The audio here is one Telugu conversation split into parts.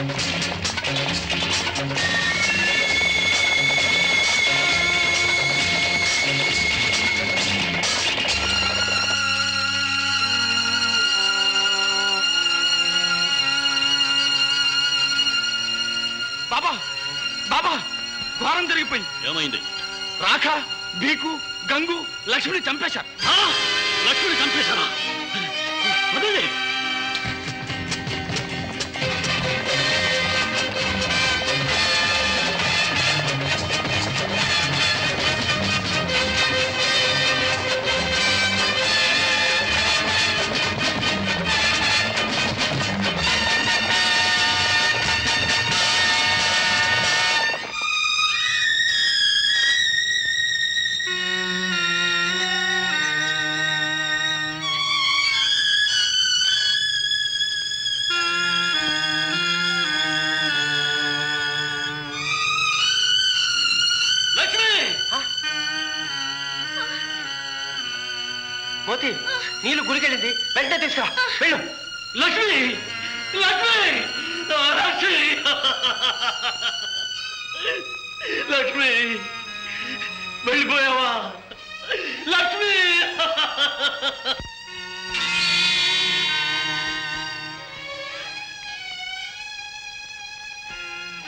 బాబా బాబా ఘోరం జరిగిపోయింది. ఏమైంది? రాఖ, బీకు, గంగు లక్ష్మిని చంపేశారు. లక్ష్మిని చంపేశారా? అదే మోతి, నీళ్ళు గురికెళ్ళింది, వెంటనే తీసుకురా. వెళ్ళు. లక్ష్మి, లక్ష్మి, లక్ష్మి, లక్ష్మి, వెళ్ళిపోయావా లక్ష్మి?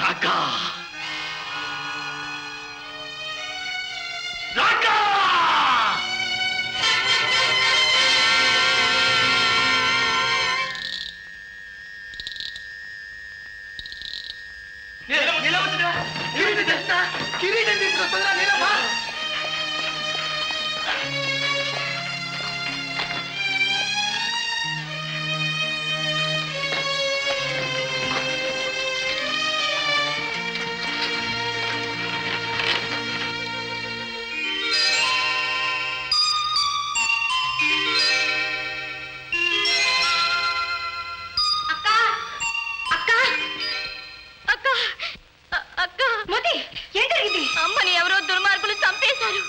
రాకా రాకా కిరీటం తీసుకొస్తుందా? నీలమ్మా, అమ్మని ఎవరో దుర్మార్గులు చంపేశారు.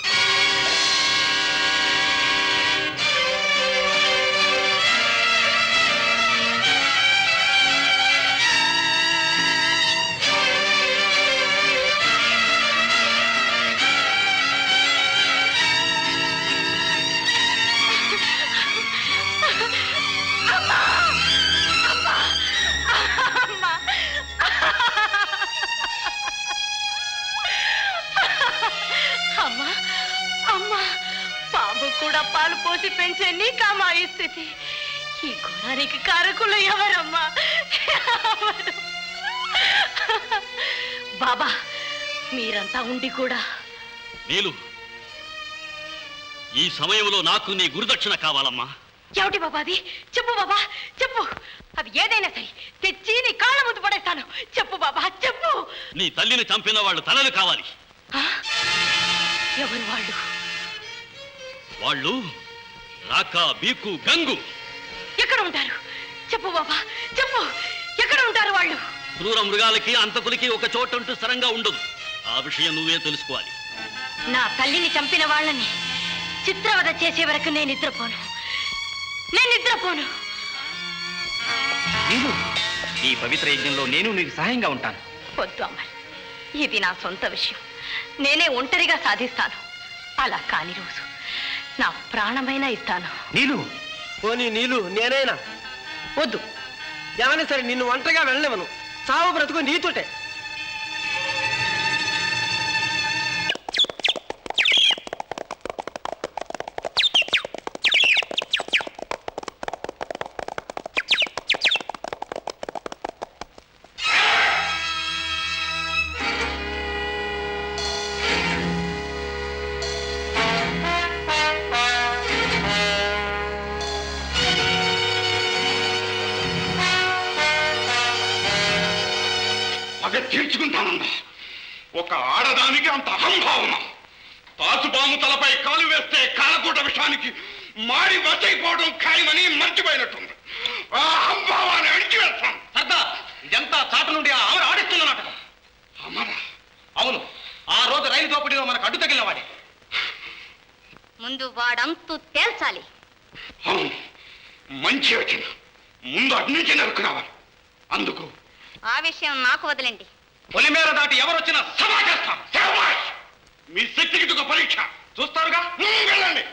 కూడా పాలు పోసి పెంచే నీకమ్మా ఈ స్థితి. ఈ ఘోరానికి కారకులు ఎవరమ్మా? బాబా, మీరంతా ఉండి కూడా. నీలు, ఈ సమయంలో నాకు నీ గురుదక్షిణ కావాలమ్మా. ఏమిటి బాబా అది? చెప్పు బాబా, చెప్పు. అది ఏదైనా సరే తెచ్చి నీ కాళ్ళ ముందు పడేస్తాను. చెప్పు బాబా, చెప్పు. నీ తల్లిని చంపిన వాళ్ళు తలలు కావాలి. ఎవరు వాళ్ళు? వాళ్ళు రాకా, బీకు, గంగు. ఎక్కడ ఉంటారు? చెప్పు బాబా, చెప్పు. ఎక్కడ ఉంటారు వాళ్ళు? క్రూర మృగాలకి అంతకులకి ఒక చోటంటూ స్థిరంగా ఉండదు. ఆ విషయం నువ్వే తెలుసుకోవాలి. నా తల్లిని చంపిన వాళ్ళని చిత్రవద చేసే వరకు నేను నిద్రపోను. ఈ పవిత్ర యజ్ఞంలో నేను నీకు సహాయంగా ఉంటాను. వద్దు అమర్, ఇది నా సొంత విషయం. నేనే ఒంటరిగా సాధిస్తాను. అలా కాని రోజు నా ప్రాణమైనా ఇస్తాను. నీలు, పోనీ నీలు నేనైనా వద్దు. ఏమైనా సరే నిన్ను ఒంటరిగా వెళ్ళలేమను. సావు బ్రతుకు నీతోటే. తీర్చుకుంటానన్నా. ఒక ఆడదానికి అంత అహంభావమా? తాచుపాము తలపై కాలు వేస్తే కాలకూట విషయానికి మాడి బచ్చైపోవడం ఖాయమని మర్చిపోయినట్టుంది. ఆ అహంభావాన్ని అణిచివేస్తాం. సర్దార్, ఇదంతా చాటు నుండి ఆ అమర ఆడిస్తున్న నాటకం. అమర? అవును, ఆ రోజు రైలు దోపిడీలో మనకు అడ్డు తగిలిన వాడే. ముందు వాడంతు తేల్చాలి. అవును, మంచి యోచన. ముందు అటు నుంచి నరుకు రావాలి. అందుకు ఆ విషయం నాకు వదిలేండి. పొలిమేర దాటి ఎవరొచ్చినా సభా చేస్తాం. శభాష్! మీ శక్తికి ఇది ఒక పరీక్ష. చూస్తారుగా. వెళ్ళండి.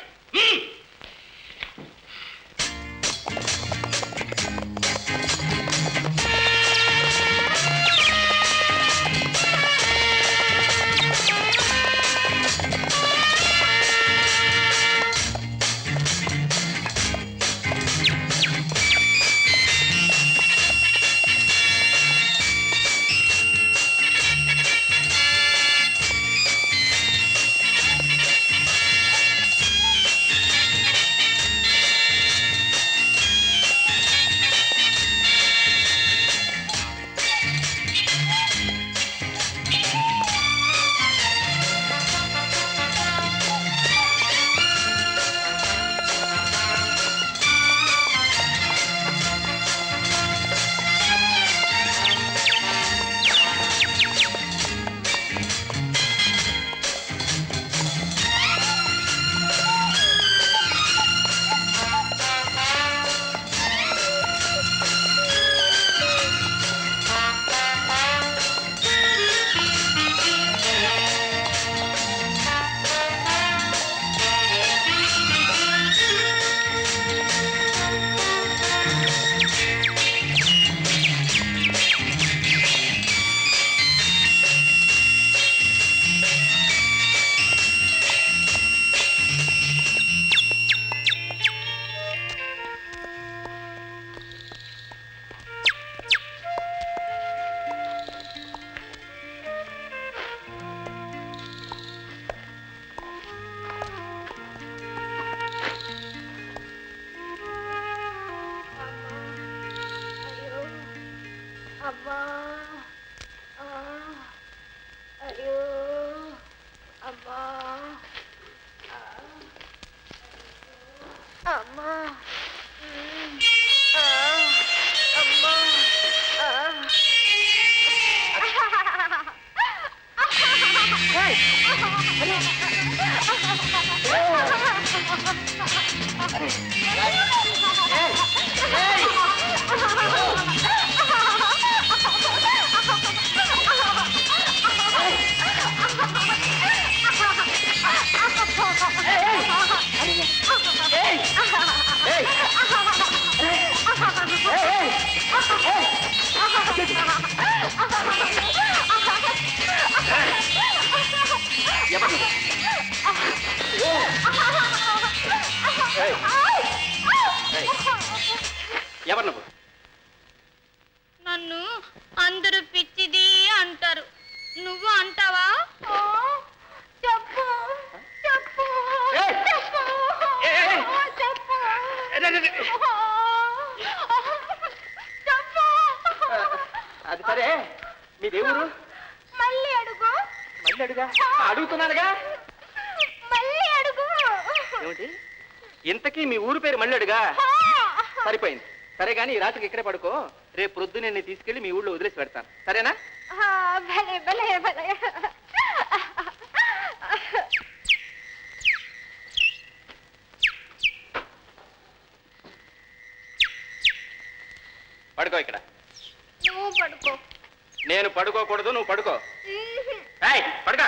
అమ్మా, అయ్యో, అమ్మా, అమ్మా, అమ్మా, ఎవరు నువ్వు? నన్ను అందరూ పిచ్చిది అంటారు. నువ్వు అంటావా? చెప్పు చెప్పు చెప్పు చెప్పు చెప్పు. అది సరే, మీ దేవుడు మళ్ళీ అడుగు. మళ్ళీ అడుగా? అడుగుతున్నానుగా. మళ్ళీ అడుగు. ఏమిటి ఇంతకీ మీ ఊరు పేరు మళ్ళీ అడుగా? సరిపోయింది. సరే గాని ఈ రాత్రికి ఇక్కడే పడుకో. రేపు ప్రొద్దునే నేను తీసుకెళ్లి మీ ఊళ్ళో వదిలేసి పెడతాను. సరేనా? భలే భలే భలే. పడుకో ఇక్కడ. నువ్వు పడుకో. నేను పడుకోకూడదు, నువ్వు పడుకో. పడుకో.